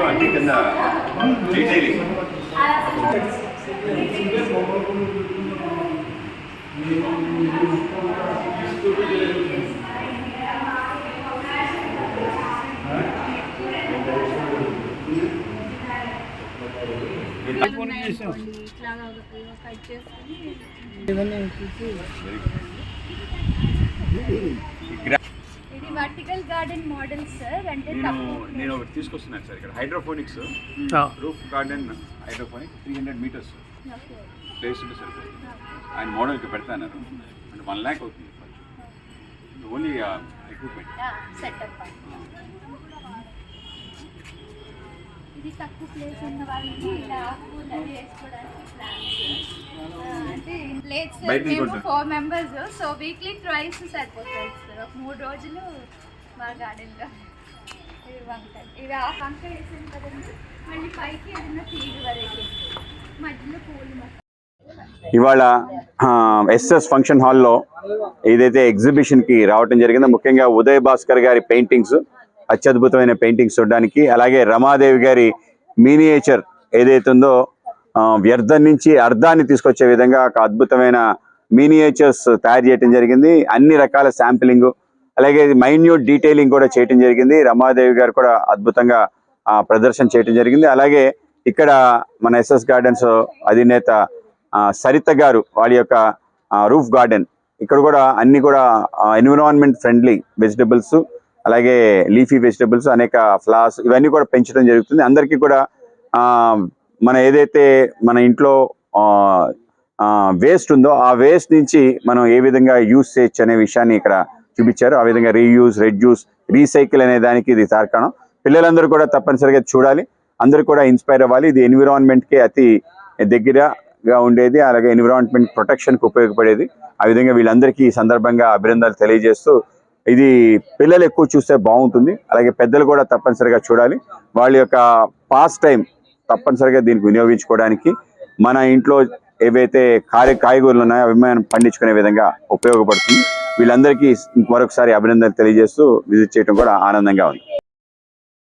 అన్ని కింద డీటెయిలింగ్ ఇది వర్టికల్ గార్డెన్ మోడల్ సార్. అంటే నేను ఒకటి తీసుకొస్తున్నాను సార్. ఇక్కడ hydroponics roof garden hydroponic 300 metres place ఉంటే సరిపోతుంది. ఆయన మోడల్ ఇక్కడ పెడతాను అంటే 1 lakh అవుతుంది ఓన్లీ ఎక్విప్మెంట్ సెటప్. ఇది తక్కువ ప్లేస్ ఉన్న వాళ్ళకి ఇలా వేసుకోవడానికి ప్లాన్స్. అంటే place 4 members, so weekly twice సరిపోతుంది సార్. 3 రోజులు మా గార్డెన్లో ఇవి వంకాయ, ఇవి ఆ వంకాయ వేసాను కదండి. మళ్ళీ పైకి ఏదైనా ఫీడ్ వెరైటీ మధ్యలో పూలు. ఇవాళ ఎస్ఎస్ ఫంక్షన్ హాల్లో ఏదైతే ఎగ్జిబిషన్కి రావటం జరిగిందో, ముఖ్యంగా ఉదయ్ భాస్కర్ గారి పెయింటింగ్స్, అత్యద్భుతమైన పెయింటింగ్స్ చూడడానికి, అలాగే రమాదేవి గారి మినియేచర్ ఏదైతే ఉందో వ్యర్థం నుంచి అర్థాన్ని తీసుకొచ్చే విధంగా ఒక అద్భుతమైన మినియేచర్స్ తయారు చేయడం జరిగింది. అన్ని రకాల శాంపిలింగ్, అలాగే మైన్యూట్ డీటెయిలింగ్ కూడా చేయడం జరిగింది. రమాదేవి గారు కూడా అద్భుతంగా ప్రదర్శన చేయడం జరిగింది. అలాగే ఇక్కడ మన ఎస్ఎస్ గార్డెన్స్ అధినేత సరిత గారు వాళ్ళ యొక్క రూఫ్ గార్డెన్, ఇక్కడ కూడా అన్ని కూడా ఎన్విరాన్మెంట్ ఫ్రెండ్లీ వెజిటబుల్స్, అలాగే లీఫీ వెజిటబుల్స్, అనేక ఫ్లవర్స్ ఇవన్నీ కూడా పెంచడం జరుగుతుంది. అందరికీ కూడా మన ఏదైతే మన ఇంట్లో వేస్ట్ ఉందో ఆ వేస్ట్ నుంచి మనం ఏ విధంగా యూజ్ చేయొచ్చు అనే విషయాన్ని ఇక్కడ చూపించారు. ఆ విధంగా రీయూజ్, రెడ్యూస్, రీసైకిల్ అనే దానికి ఇది తార్కాణం. పిల్లలందరూ కూడా తప్పనిసరిగా చూడాలి, అందరూ కూడా ఇన్స్పైర్ అవ్వాలి. ఇది ఎన్విరాన్మెంట్కి అతి దగ్గరగా ఉండేది, అలాగే ఎన్విరాన్మెంట్ ప్రొటెక్షన్కి ఉపయోగపడేది. ఆ విధంగా వీళ్ళందరికీ ఈ సందర్భంగా అభినందనలు తెలియజేస్తూ, ఇది పిల్లలు ఎక్కువ చూస్తే బాగుంటుంది, అలాగే పెద్దలు కూడా తప్పనిసరిగా చూడాలి. వాళ్ళ యొక్క పాస్ టైం తప్పనిసరిగా దీనికి వినియోగించుకోవడానికి, మన ఇంట్లో ఏవైతే కాయగూరలు ఉన్నాయో అవి మనం పండించుకునే విధంగా ఉపయోగపడుతుంది. వీళ్ళందరికీ మరొకసారి అభినందనలు తెలియజేస్తూ విజిట్ చేయడం కూడా ఆనందంగా ఉంది.